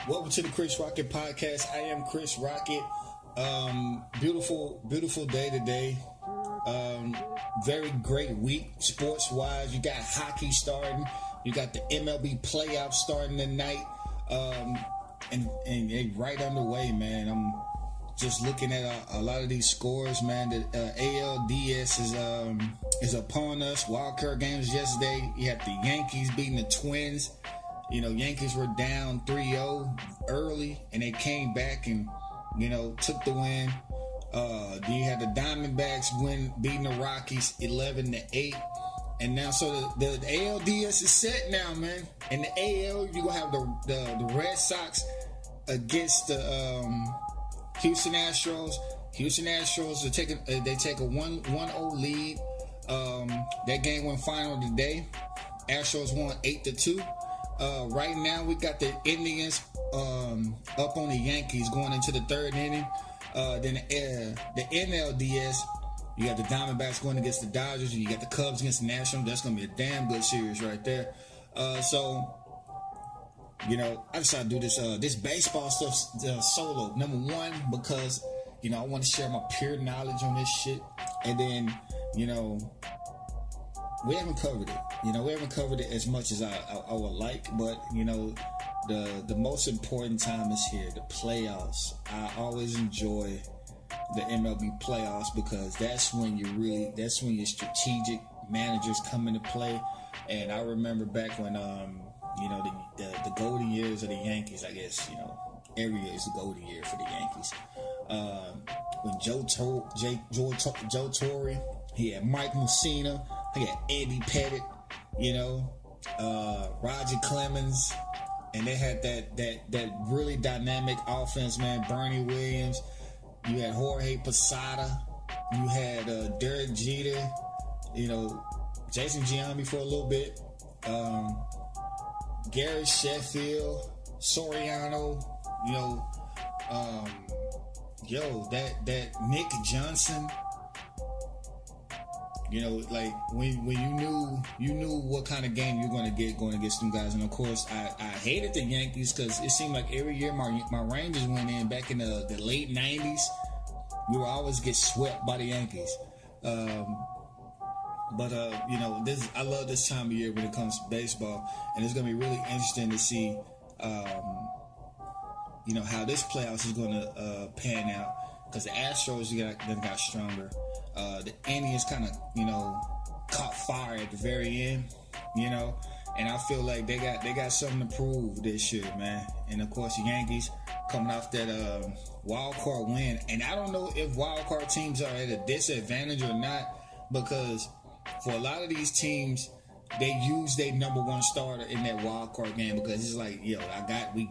Welcome to the Chris Rocket Podcast. I am Chris Rocket. Beautiful day today. Very great week sports-wise. You got hockey starting. You got the MLB playoffs starting tonight. And they right underway, man. I'm just looking at a lot of these scores, man. The ALDS is upon us. Wild card games yesterday. You had the Yankees beating the Twins. You know, Yankees were down 3-0 early, and they came back and, took the win. Then you had the Diamondbacks beating the Rockies 11-8. And now, so the ALDS is set now, man. In the AL, you're going to have the Red Sox against the Houston Astros. Houston Astros, they take a 1-0 lead. That game went final today. Astros won 8-2. Right now, we got the Indians up on the Yankees going into the third inning. Then the NLDS, you got the Diamondbacks going against the Dodgers, and you got the Cubs against the Nationals. That's going to be a damn good series right there. I decided to do this baseball stuff solo. Number one, because, I want to share my pure knowledge on this shit. And then, we haven't covered it. We haven't covered it as much as I would like, but the most important time is here, the playoffs. I always enjoy the MLB playoffs because that's when your strategic managers come into play. And I remember back when the golden years of the Yankees. I guess every year is the golden year for the Yankees. When Joe Torre, he had Mike Mussina. I got Eddie Pettit, Roger Clemens, and they had that really dynamic offense, man. Bernie Williams, you had Jorge Posada, you had Derek Jeter, Jason Giambi for a little bit, Gary Sheffield, Soriano, that Nick Johnson. Like when you knew what kind of game you're going to get going against them guys. And of course, I hated the Yankees because it seemed like every year my Rangers went in back in the late 90s. We would always get swept by the Yankees. I love this time of year when it comes to baseball, and it's going to be really interesting to see, how this playoffs is going to pan out. Because the Astros got stronger. The Indians kind of, caught fire at the very end, and I feel like they got something to prove this year, man. And of course, the Yankees coming off that wild card win, and I don't know if wild card teams are at a disadvantage or not, because for a lot of these teams, they use their number one starter in that wild card game because it's like, we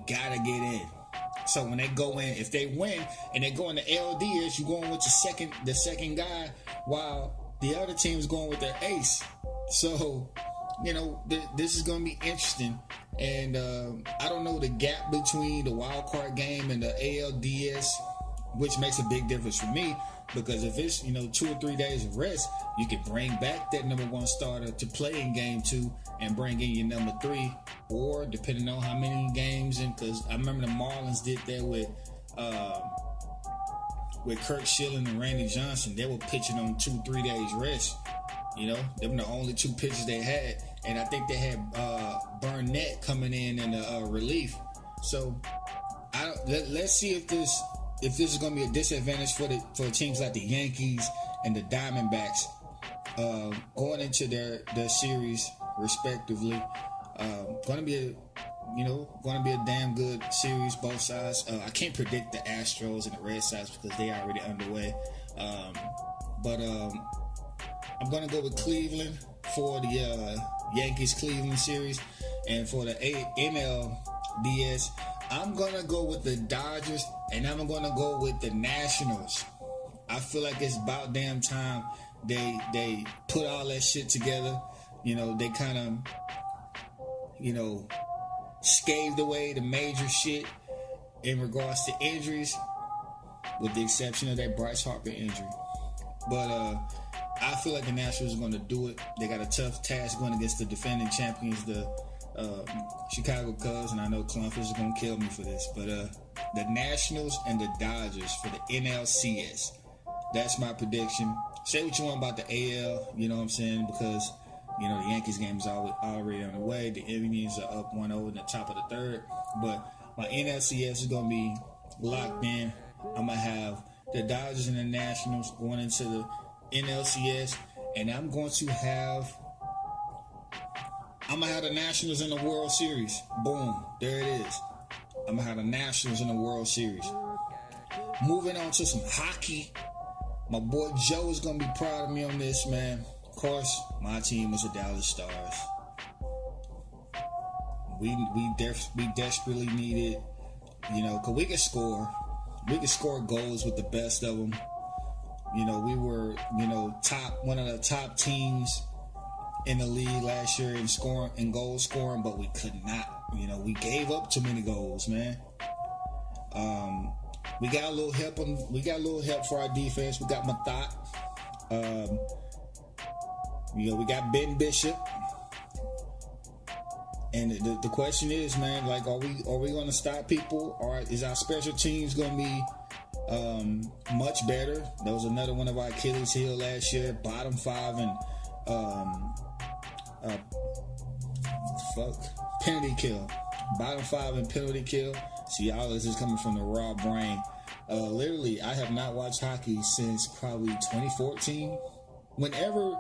gotta get in. So when they go in, if they win and they go in the LDS, you're going with the second guy, while the other team is going with their ace. So, this is going to be interesting. And I don't know the gap between the wild card game and the ALDS, which makes a big difference for me. Because if it's, 2 or 3 days of rest, you can bring back that number one starter to play in game 2 and bring in your number 3, or depending on how many games. And because I remember the Marlins did that with Kirk Schilling and Randy Johnson. They were pitching on 2-3 days rest. They were the only 2 pitchers they had, and I think they had Burnett coming in relief. So let's see if this is going to be a disadvantage for teams like the Yankees and the Diamondbacks going into their series respectively. Going to be a damn good series, both sides. I can't predict the Astros and the Red Sox because they are already underway. But I'm going to go with Cleveland for the Yankees-Cleveland series, and for the NLDS, I'm going to go with the Dodgers, and I'm going to go with the Nationals. I feel like it's about damn time they put all that shit together. They kind of, scathed away the major shit in regards to injuries, with the exception of that Bryce Harper injury. But I feel like the Nationals are going to do it. They got a tough task going against the defending champions, the Chicago Cubs, and I know Clump is going to kill me for this, but the Nationals and the Dodgers for the NLCS. That's my prediction. Say what you want about the AL, you know what I'm saying, because, you know, the Yankees game is already on the way. The Indians are up 1-0 in the top of the third, but my NLCS is going to be locked in. I'm going to have the Dodgers and the Nationals going into the NLCS, and I'm going to have the Nationals in the World Series. Boom, there it is. I'm going to have the Nationals in the World Series. Moving on to some hockey. My boy Joe is going to be proud of me on this, man. Of course, my team is the Dallas Stars. We desperately need it, you know, because we can score. We can score goals with the best of them. You know, we were, you know, one of the top teams in the league last year in goal scoring, but we could not. You know, we gave up too many goals, man. We got a little help. We got a little help for our defense. We got Mathot. You know, we got Ben Bishop. And the question is, man, like, are we going to stop people, or is our special teams going to be much better? That was another one of our Achilles heel last year. Bottom 5 and penalty kill. Bottom 5 and penalty kill. See, all this is coming from the raw brain. Literally, I have not watched hockey since probably 2014. Whenever,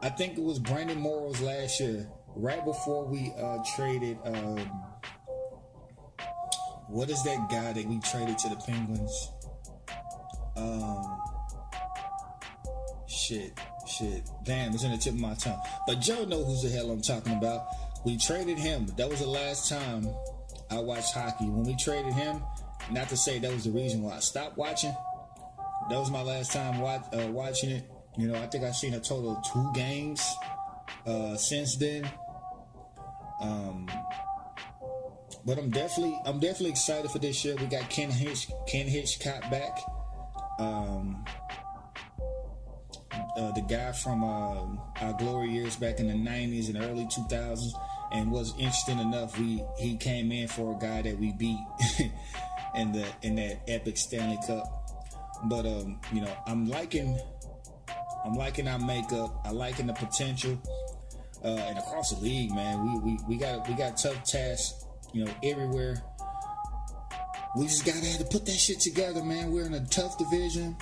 I think it was Brandon Morrow's last year, right before we traded, what is that guy that we traded to the Penguins? Shit. Damn, it's in the tip of my tongue. But Joe knows who the hell I'm talking about. We traded him. That was the last time I watched hockey. When we traded him, not to say that was the reason why I stopped watching. That was my last time watching it. You know, I think I've seen a total of 2 games since then. But I'm definitely excited for this year. We got Ken Hitchcock back. The guy from our glory years back in the 90s and early 2000s, and was interesting enough, he came in for a guy that we beat in that epic Stanley Cup. But you know, I'm liking our makeup. I'm liking the potential, and across the league, man, we got tough tasks, you know, everywhere. We just gotta have to put that shit together, man. We're in a tough division.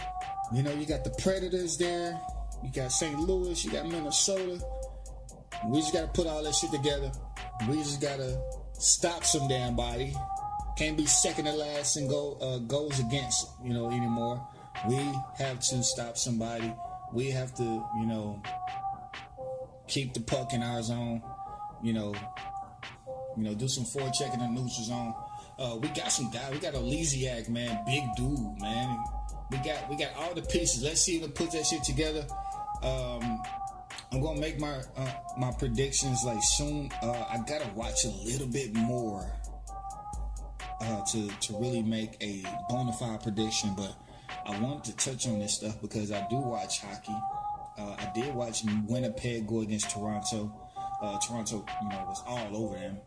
You know, you got the Predators there. You got St. Louis. You got Minnesota. We just got to put all that shit together. We just got to stop some damn body. Can't be second to last and goals against, you know, anymore. We have to stop somebody. We have to, you know, keep the puck in our zone. You know, do some forechecking in the neutral zone. We got some guy. We got Elysiak, man. Big dude, man. We got all the pieces. Let's see if we put that shit together. I'm gonna make my predictions like soon. I gotta watch a little bit more to really make a bona fide prediction. But I wanted to touch on this stuff because I do watch hockey. I did watch Winnipeg go against Toronto. Toronto, you know, was all over them.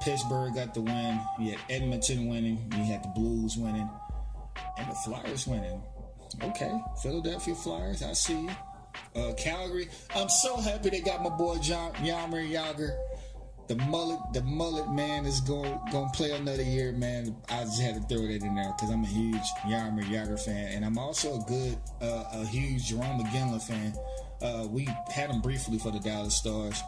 Pittsburgh got the win. You had Edmonton winning. You had the Blues winning. And the Flyers winning. Okay, Philadelphia Flyers, I see you. Calgary, I'm so happy they got my boy Jaromir Jagr. The mullet man is going to play another year, man. I just had to throw that in there because I'm a huge Jaromir Jagr fan, and I'm also a huge Jerome McGinley fan. We had him briefly for the Dallas Stars,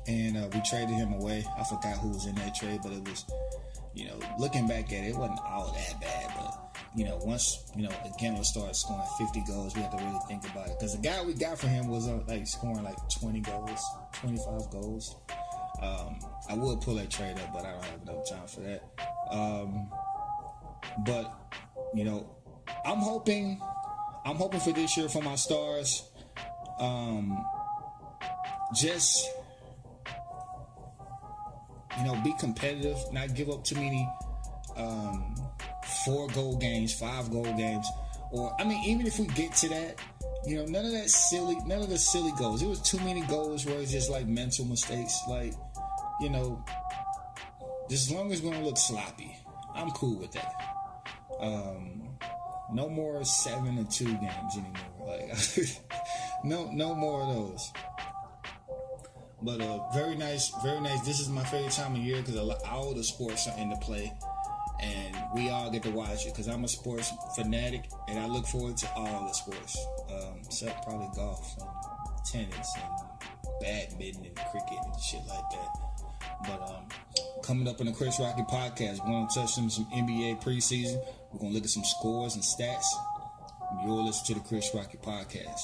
and we traded him away. I forgot who was in that trade, but it was, you know, looking back at it, it wasn't all that bad, but you know, once, you know, again, we'll start scoring 50 goals, we have to really think about it. Because the guy we got for him was like scoring like 20 goals, 25 goals. I would pull that trade up, but I don't have enough time for that. But, you know, I'm hoping for this year for my Stars. Just, you know, be competitive, not give up too many 4-goal games, 5-goal games, or I mean, even if we get to that, none of the silly goals. It was too many goals where it's just like mental mistakes. Like, just as long as we're gonna look sloppy, I'm cool with that. No more 7-2 games anymore. Like, no more of those. But very nice, very nice. This is my favorite time of year because all the sports are into play, and we all get to watch it. Because I'm a sports fanatic, and I look forward to all the sports, except probably golf and tennis and badminton and cricket and shit like that. But coming up in the Chris Rocky podcast, we're going to touch on some NBA preseason. We're going to look at some scores and stats. You'll listen to the Chris Rocky podcast.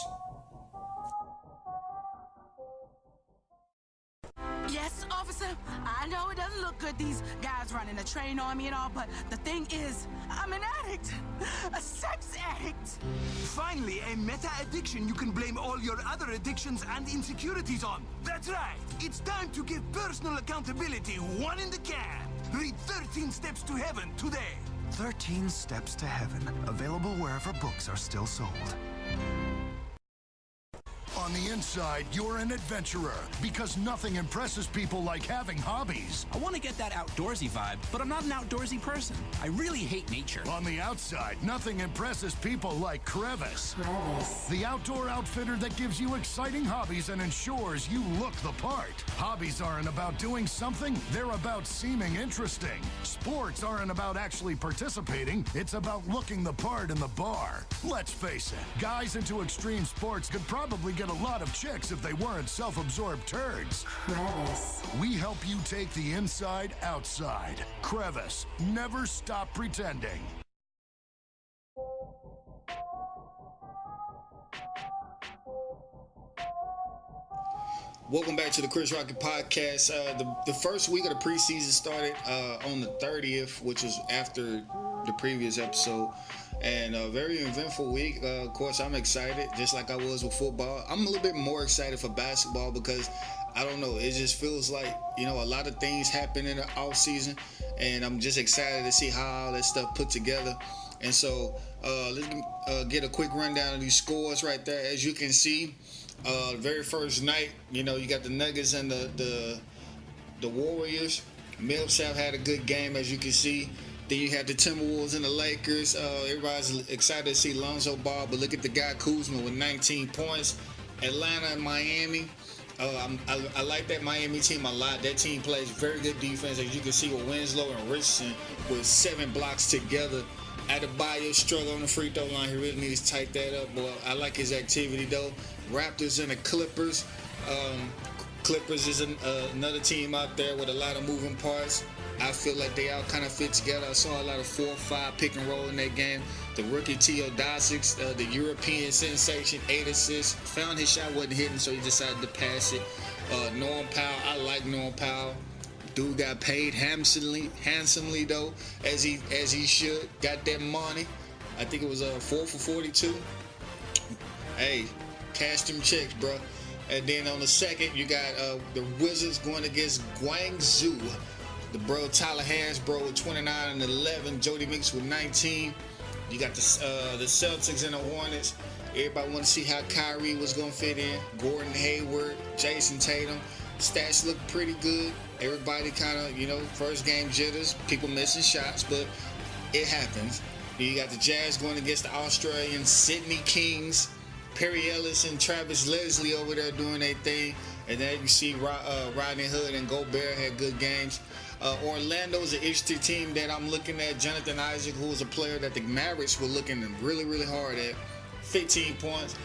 Yes, officer, I know it doesn't look good, these guys running a train on me and all, but the thing is, I'm an addict. A sex addict. Finally, a meta-addiction you can blame all your other addictions and insecurities on. That's right. It's time to give personal accountability one in the can. Read 13 Steps to Heaven today. 13 Steps to Heaven. Available wherever books are still sold. On the inside, you're an adventurer because nothing impresses people like having hobbies. I want to get that outdoorsy vibe, but I'm not an outdoorsy person. I really hate nature. On the outside, nothing impresses people like Crevice. The outdoor outfitter that gives you exciting hobbies and ensures you look the part. Hobbies aren't about doing something, they're about seeming interesting. Sports aren't about actually participating, it's about looking the part in the bar. Let's face it, guys into extreme sports could probably get a lot of chicks if they weren't self-absorbed turds. Crevice. We help you take the inside outside. Crevice. Never stop pretending. Welcome back to the Chris Rocky podcast. The first week of the preseason started on the 30th, which was after the previous episode. And a very eventful week. Of course, I'm excited, just like I was with football. I'm a little bit more excited for basketball because, I don't know, it just feels like, a lot of things happen in the off season. And I'm just excited to see how all that stuff put together. And so, let's get a quick rundown of these scores right there. As you can see, the very first night, you got the Nuggets and the Warriors. Millsap had a good game, as you can see. Then you had the Timberwolves and the Lakers. Everybody's excited to see Lonzo Ball, but look at the guy Kuzma with 19 points. Atlanta and Miami. I like that Miami team a lot. That team plays very good defense, as you can see with Winslow and Richardson with 7 blocks together. Adebayo struggle on the free throw line. He really needs to tighten that up. But I like his activity though. Raptors and the Clippers. Clippers is another team out there with a lot of moving parts. I feel like they all kind of fit together. I saw a lot of 4-5 pick and roll in that game. The rookie Teodosic, the European sensation, 8 assists. Found his shot wasn't hitting, so he decided to pass it. Norm Powell, I like Norm Powell. Dude got paid handsomely though, as he should. Got that money. I think it was 4 for 42. Hey, cash them checks, bro. And then on the second, you got the Wizards going against Guangzhou. The bro Tyler Harris, bro, with 29 and 11. Jody Meeks with 19. You got the Celtics and the Hornets. Everybody want to see how Kyrie was going to fit in. Gordon Hayward, Jason Tatum. Stats look pretty good. Everybody kind of, first game jitters. People missing shots, but it happens. You got the Jazz going against the Australian Sydney Kings. Perry Ellis and Travis Leslie over there doing their thing. And then you see Rodney Hood and Gobert had good games. Orlando's an interesting team that I'm looking at. Jonathan Isaac, who was a player that the Mavericks were looking really, really hard at. 15 points.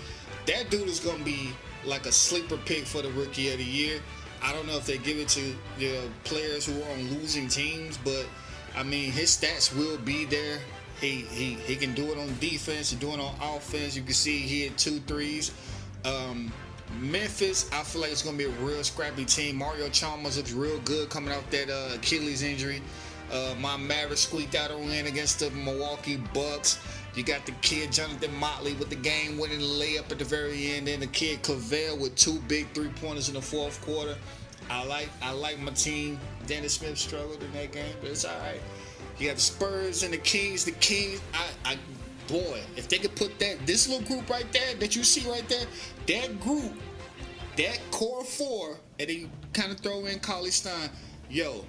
That dude is going to be like a sleeper pick for the Rookie of the Year. I don't know if they give it to players who are on losing teams, but, I mean, his stats will be there. He can do it on defense and do it on offense. You can see he had 2 threes. Memphis, I feel like it's going to be a real scrappy team. Mario Chalmers looks real good coming off that Achilles injury. My Mavericks squeaked out a win against the Milwaukee Bucks. You got the kid Jonathan Motley with the game-winning layup at the very end, and the kid Clavell with 2 big 3-pointers in the fourth quarter. I like my team. Dennis Smith struggled in that game, but it's all right. You got the Spurs and the Kings. The Kings, boy, if they could put this little group right there that you see right there, that group, that core four, and then you kind of throw in Cauley Stein, yo,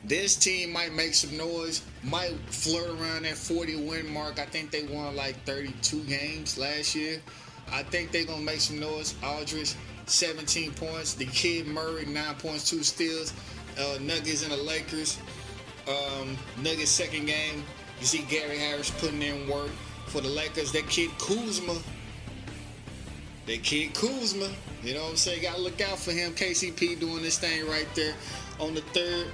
this team might make some noise, might flirt around that 40 win mark. I think they won like 32 games last year. I think they're going to make some noise. Aldridge, 17 points. The kid Murray, 9 points, 2 steals. Nuggets and the Lakers. Nuggets second game. You see Gary Harris putting in work for the Lakers. That kid Kuzma. You know what I'm saying? Got to look out for him. KCP doing this thing right there. On the third,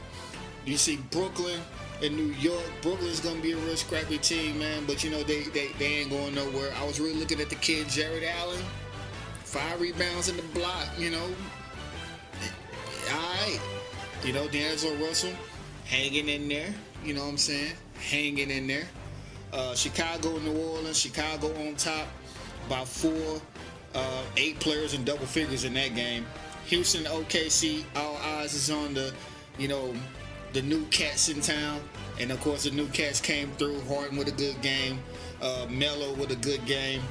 you see Brooklyn and New York. Brooklyn's going to be a real scrappy team, man. But, you know, they ain't going nowhere. I was really looking at the kid Jared Allen. 5 rebounds in the block, you know. All right. You know, D'Angelo Russell hanging in there. You know what I'm saying? Hanging in there. Chicago, New Orleans. Chicago on top. About 8 players in double figures in that game. Houston, OKC. All eyes is on the, you know, the new cats in town. And, of course, the new cats came through. Harden with a good game. Melo with a good game.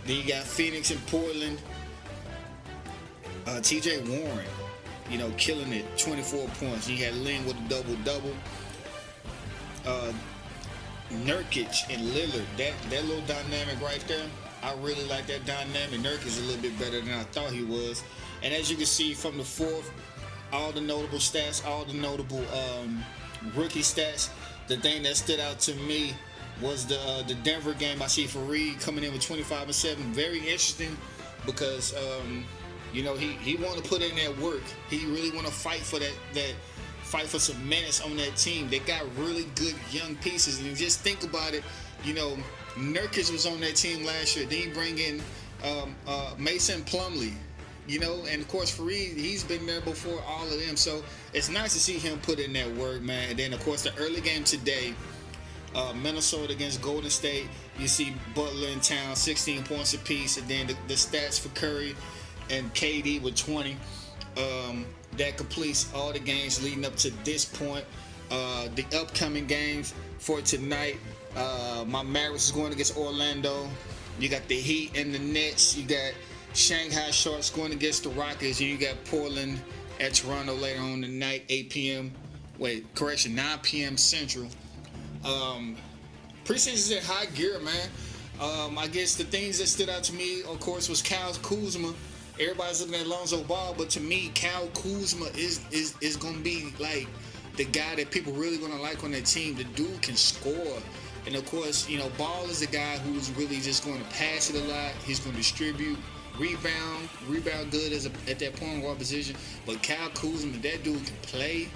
Then you got Phoenix and Portland. TJ Warren, you know, killing it, 24 points. You had Ling with a double-double. Nurkic and Lillard, that little dynamic right there, I really like that dynamic. Nurkic's a little bit better than I thought he was. And as you can see from the fourth, all the notable stats, all the notable rookie stats, the thing that stood out to me was the Denver game. I see Fareed coming in with 25 and 7. Very interesting because you know, he want to put in that work. He really want to fight for that fight for some minutes on that team. They got really good young pieces, and just think about it. You know, Nurkic was on that team last year. Then you bring in Mason Plumlee. You know, and of course Fareed, he's been there before all of them. So it's nice to see him put in that work, man. And then of course the early game today, Minnesota against Golden State. You see Butler in town, 16 points apiece, and then the stats for Curry and KD with 20. That completes all the games leading up to this point. The upcoming games for tonight, my Mavericks is going against Orlando. You got the Heat and the Nets. You got Shanghai Sharks going against the Rockets. And you got Portland at Toronto later on tonight, 8 p.m. 9 p.m. Central. Preseason's in high gear, man. I guess the things that stood out to me, of course, was Kyle Kuzma. Everybody's looking at Lonzo Ball, but to me, Kyle Kuzma is going to be like the guy that people really going to like on that team. The dude can score. And of course, you know, Ball is the guy who's really just going to pass it a lot. He's going to distribute, rebound good at that point guard position. But Kyle Kuzma, that dude can play.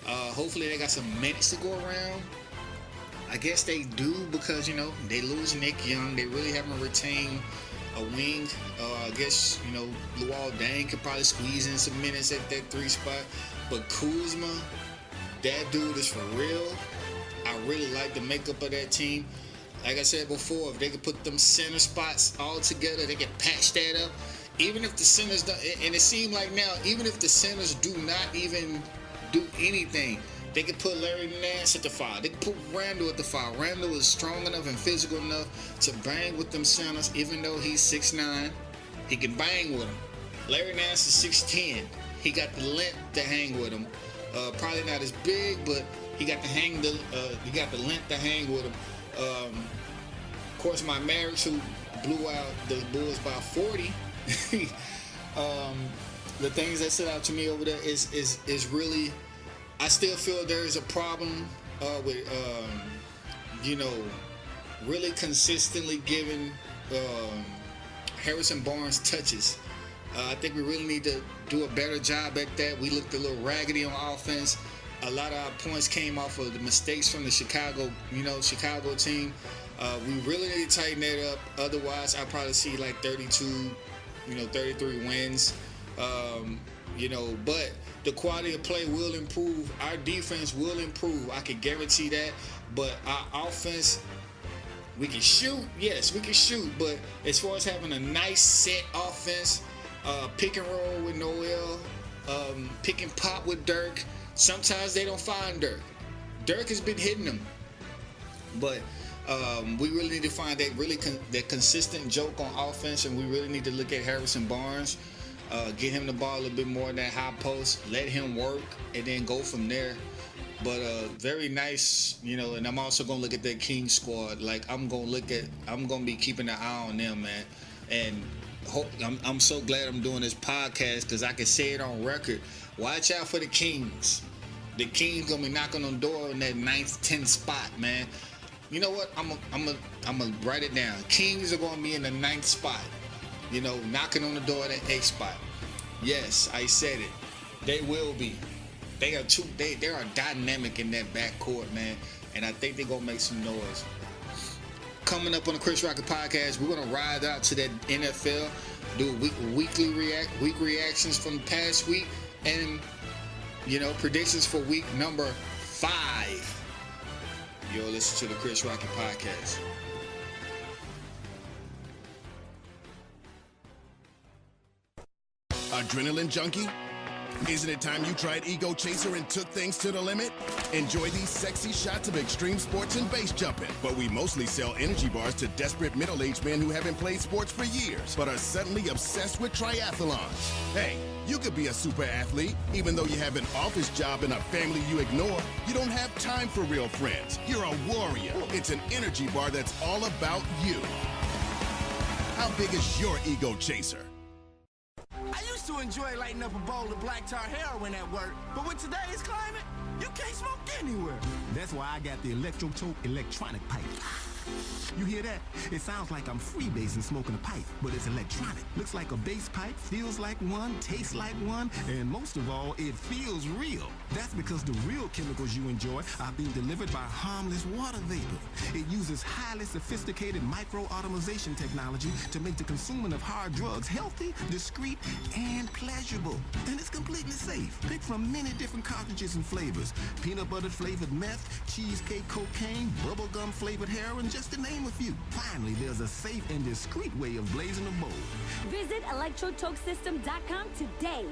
Hopefully they got some minutes to go around. I guess they do because, you know, they lose Nick Young. They really haven't retained a wing. I guess, you know, Luol Deng could probably squeeze in some minutes at that 3 spot. But Kuzma, that dude is for real. I really like the makeup of that team. Like I said before, if they could put them center spots all together, they could patch that up. Even if the centers don't, and it seemed like now, even if the centers do not even do anything, they could put Larry Nance at the 5. They could put Randall at the 5. Randall is strong enough and physical enough to bang with them centers, even though he's 6'9". He can bang with them. Larry Nance is 6'10". He got the length to hang with him. Probably not as big, but he got the length to hang with him. Of course, my Mavericks, who blew out the Bulls by 40. The things that stood out to me over there is really, I still feel there is a problem with you know, really consistently giving Harrison Barnes touches. I think we really need to do a better job at that. We looked a little raggedy on offense. A lot of our points came off of the mistakes from the Chicago team. We really need to tighten that up. Otherwise, I'll probably see like 32, 33 wins. But the quality of play will improve. Our defense will improve. I can guarantee that. But our offense, we can shoot. Yes, we can shoot. But as far as having a nice set offense, pick and roll with Noel, pick and pop with Dirk. Sometimes they don't find Dirk. Dirk has been hitting them. But We really need to find that consistent joke on offense, and we really need to look at Harrison Barnes, get him the ball a little bit more in that high post, let him work, and then go from there. But very nice, and I'm also gonna look at that King squad. Like I'm gonna be keeping an eye on them, man. And I'm so glad I'm doing this podcast because I can say it on record. Watch out for the Kings. The Kings gonna be knocking on the door in that 9th, 10th spot, man. You know what? I'm gonna write it down. Kings are gonna be in the 9th spot. Knocking on the door at the 8th spot. Yes, I said it. They will be. They are dynamic in that backcourt, man. And I think they're gonna make some noise. Coming up on the Chris Rocket podcast, we're gonna ride out to that NFL, do week reactions from the past week, and predictions for week number 5. You'll listen to the Chris Rocket podcast. Adrenaline junkie? Isn't it time you tried Ego Chaser and took things to the limit? Enjoy these sexy shots of extreme sports and base jumping. But we mostly sell energy bars to desperate middle-aged men who haven't played sports for years, but are suddenly obsessed with triathlons. Hey, you could be a super athlete, even though you have an office job and a family you ignore. You don't have time for real friends. You're a warrior. It's an energy bar that's all about you. How big is your Ego Chaser? I used to enjoy lighting up a bowl of black tar heroin at work, but with today's climate, you can't smoke anywhere. That's why I got the Ep12 electronic pipe. You hear that? It sounds like I'm freebasing smoking a pipe, but it's electronic. Looks like a bass pipe, feels like one, tastes like one, and most of all, it feels real. That's because the real chemicals you enjoy are being delivered by harmless water vapor. It uses highly sophisticated micro-automation technology to make the consuming of hard drugs healthy, discreet, and pleasurable. And it's completely safe. Pick from many different cartridges and flavors. Peanut butter flavored meth, cheesecake cocaine, bubblegum flavored heroin, just to name a few. Finally, there's a safe and discreet way of blazing a bowl. Visit electrotokesystem.com today.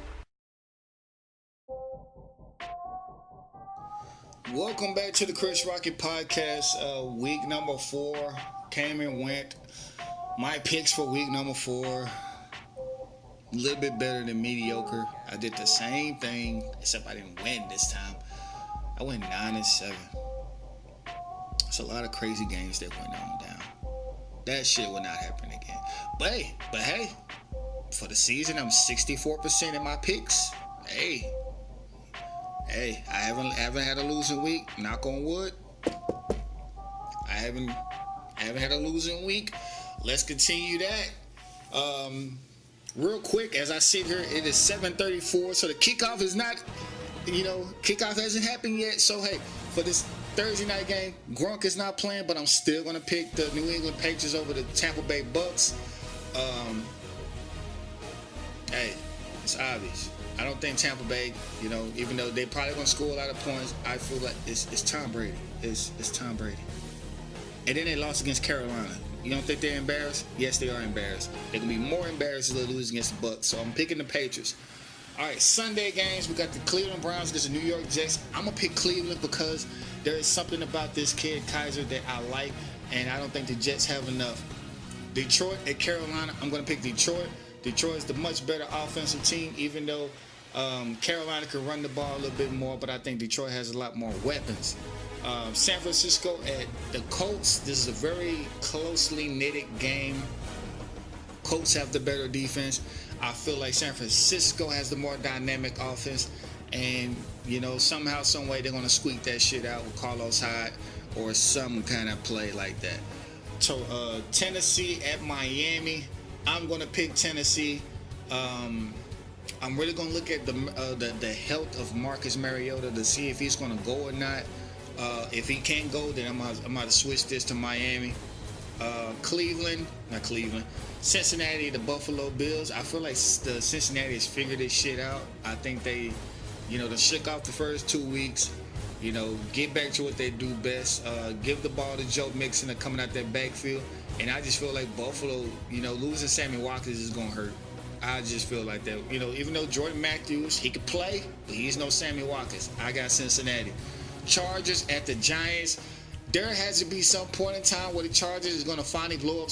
Welcome back to the Chris Rocket podcast. Week number 4 came and went. My picks for week number 4, a little bit better than mediocre. I did the same thing, except I didn't win this time. I went 9-7. It's a lot of crazy games that went on down. That shit will not happen again. But hey, for the season, I'm 64% in my picks. Hey, I haven't had a losing week. Knock on wood. I haven't had a losing week. Let's continue that. Real quick, as I sit here, it is 7:34, so the kickoff is not, kickoff hasn't happened yet. So hey, for this Thursday night game, Gronk is not playing, but I'm still going to pick the New England Patriots over the Tampa Bay Bucks. Hey, it's obvious. I don't think Tampa Bay, even though they probably going to score a lot of points, I feel like it's Tom Brady. It's Tom Brady. And then they lost against Carolina. You don't think they're embarrassed? Yes, they are embarrassed. They're going to be more embarrassed if they lose against the Bucks. So I'm picking the Patriots. All right, Sunday games, we got the Cleveland Browns against the New York Jets. I'm going to pick Cleveland because there is something about this kid, Kaiser, that I like, and I don't think the Jets have enough. Detroit at Carolina, I'm going to pick Detroit. Detroit is the much better offensive team, even though Carolina can run the ball a little bit more, but I think Detroit has a lot more weapons. San Francisco at the Colts. This is a very closely knitted game. Colts have the better defense. I feel like San Francisco has the more dynamic offense, and somehow, some way, they're gonna squeak that shit out with Carlos Hyde or some kind of play like that. So Tennessee at Miami. I'm gonna pick Tennessee. I'm really gonna look at the health of Marcus Mariota to see if he's gonna go or not. If he can't go, then I'm gonna switch this to Miami. Cincinnati, the Buffalo Bills. I feel like the Cincinnati has figured this shit out. I think they, they shook off the first 2 weeks. Get back to what they do best. Give the ball to Joe Mixon coming out that backfield. And I just feel like Buffalo, losing Sammy Watkins is gonna hurt. I just feel like that. Even though Jordan Matthews, he could play, but he's no Sammy Watkins. I got Cincinnati. Chargers at the Giants. there has to be some point in time where the Chargers is going to finally blow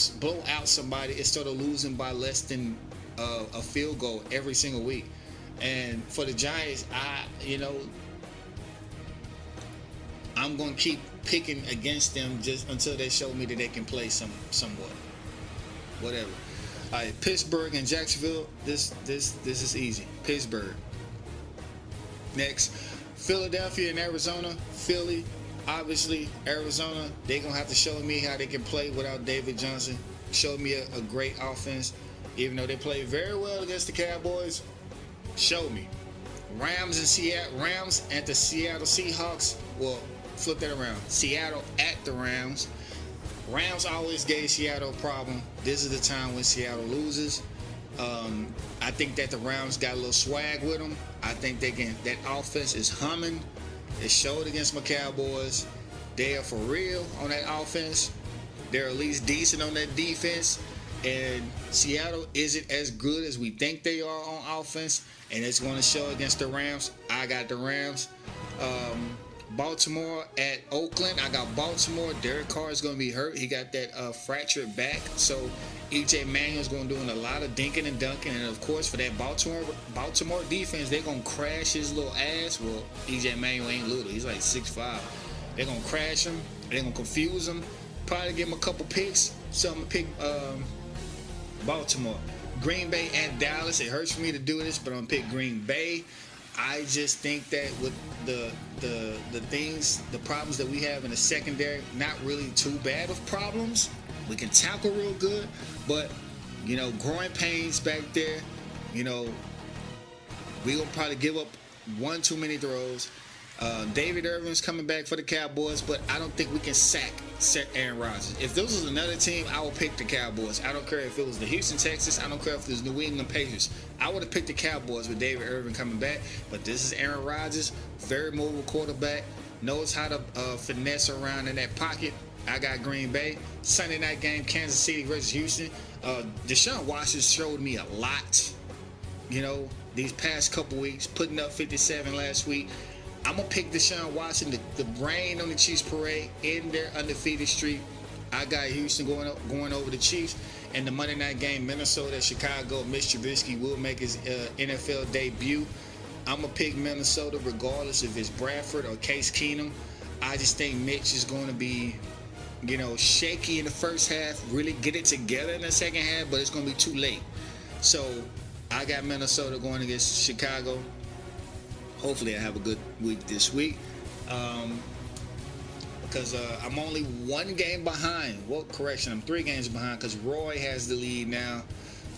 out somebody instead of losing by less than a field goal every single week. And for the Giants, I'm going to keep picking against them just until they show me that they can play somewhat. Whatever. All right, Pittsburgh and Jacksonville. This is easy. Pittsburgh. Next, Philadelphia and Arizona. Philly, obviously. Arizona, they're going to have to show me how they can play without David Johnson. Show me a great offense. Even though they played very well against the Cowboys, show me. Rams at the Seattle Seahawks. Well, flip that around. Seattle at the Rams. Rams always gave Seattle a problem. This is the time when Seattle loses. I think that the Rams got a little swag with them. I think that offense is humming. It showed against my Cowboys. They are for real on that offense. They're at least decent on that defense. And Seattle isn't as good as we think they are on offense. And it's going to show against the Rams. I got the Rams. Baltimore at Oakland. I got Baltimore. Derek Carr is going to be hurt. He got that fractured back. So E.J. Manuel's going to do a lot of dinking and dunking. And, of course, for that Baltimore defense, they're going to crash his little ass. Well, E.J. Manuel ain't little. He's like 6'5". They're going to crash him. They're going to confuse him. Probably give him a couple picks. So I'm going to pick Baltimore. Green Bay at Dallas. It hurts for me to do this, but I'm going to pick Green Bay. I just think that with the problems that we have in the secondary, not really too bad of problems. We can tackle real good, but, growing pains back there, we're going to probably give up one too many throws. David Irvin's coming back for the Cowboys, but I don't think we can sack Aaron Rodgers. If this was another team, I would pick the Cowboys. I don't care if it was the Houston Texans. I don't care if it was New England Patriots. I would have picked the Cowboys with David Irvin coming back, but this is Aaron Rodgers, very mobile quarterback, knows how to finesse around in that pocket. I got Green Bay. Sunday night game, Kansas City versus Houston. Deshaun Watson showed me a lot, these past couple weeks, putting up 57 last week. I'm going to pick Deshaun Watson to rain on the Chiefs parade in their undefeated streak. I got Houston going over the Chiefs. And the Monday night game, Minnesota, Chicago, Mitch Trubisky will make his NFL debut. I'm going to pick Minnesota regardless if it's Bradford or Case Keenum. I just think Mitch is going to be, shaky in the first half, really get it together in the second half, but it's going to be too late. So I got Minnesota going against Chicago. Hopefully I have a good week this week because I'm only one game behind. Well, correction, I'm 3 games behind because Roy has the lead now.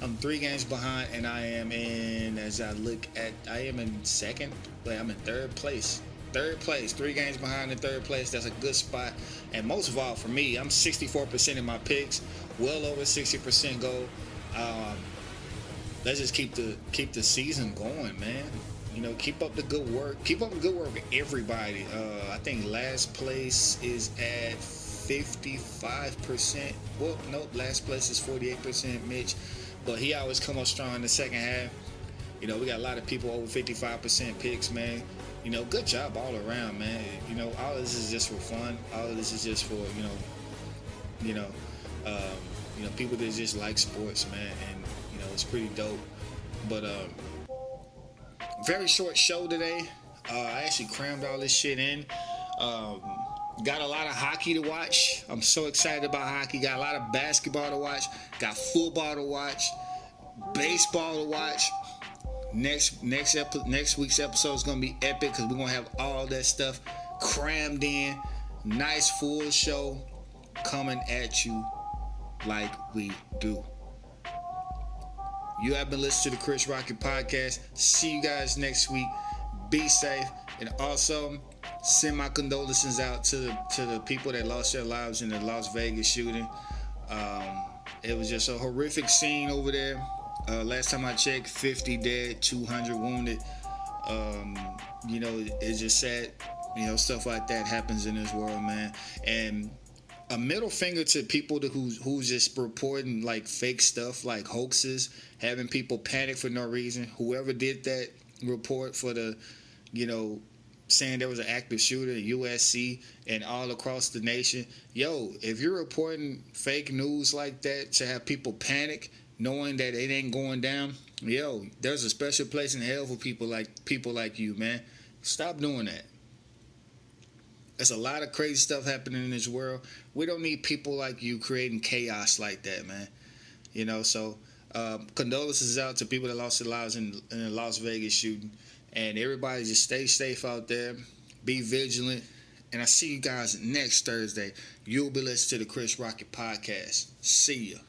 I'm 3 games behind, and I am in, I am in second, but I'm in third place. 3 games behind in third place. That's a good spot. And most of all, for me, I'm 64% in my picks, well over 60% goal. Let's just keep the season going, man. Keep up the good work. Keep up the good work with everybody. I think last place is at 55%. Well, nope, last place is 48%, Mitch. But he always come up strong in the second half. We got a lot of people over 55% picks, man. Good job all around, man. All of this is just for fun. All of this is just for, people that just like sports, man. And, it's pretty dope. But, very short show today. I actually crammed all this shit in. Got a lot of hockey to watch. I'm so excited about hockey. Got a lot of basketball to watch. Got football to watch. Baseball to watch. Next week's episode is going to be epic because we're going to have all that stuff crammed in. Nice full show coming at you like we do. You have been listening to the Chris Rocket Podcast. See you guys next week. Be safe. And also, send my condolences out to the people that lost their lives in the Las Vegas shooting. It was just a horrific scene over there. Last time I checked, 50 dead, 200 wounded. It's just sad. Stuff like that happens in this world, man. And a middle finger to people who's just reporting like fake stuff, like hoaxes, having people panic for no reason. Whoever did that report for the, saying there was an active shooter at USC and all across the nation. Yo, if you're reporting fake news like that to have people panic, knowing that it ain't going down, yo, there's a special place in hell for people like you, man. Stop doing that. There's a lot of crazy stuff happening in this world. We don't need people like you creating chaos like that, man. You know, so condolences out to people that lost their lives in the Las Vegas shooting. And everybody just stay safe out there. Be vigilant. And I see you guys next Thursday. You'll be listening to the Chris Rocket Podcast. See ya.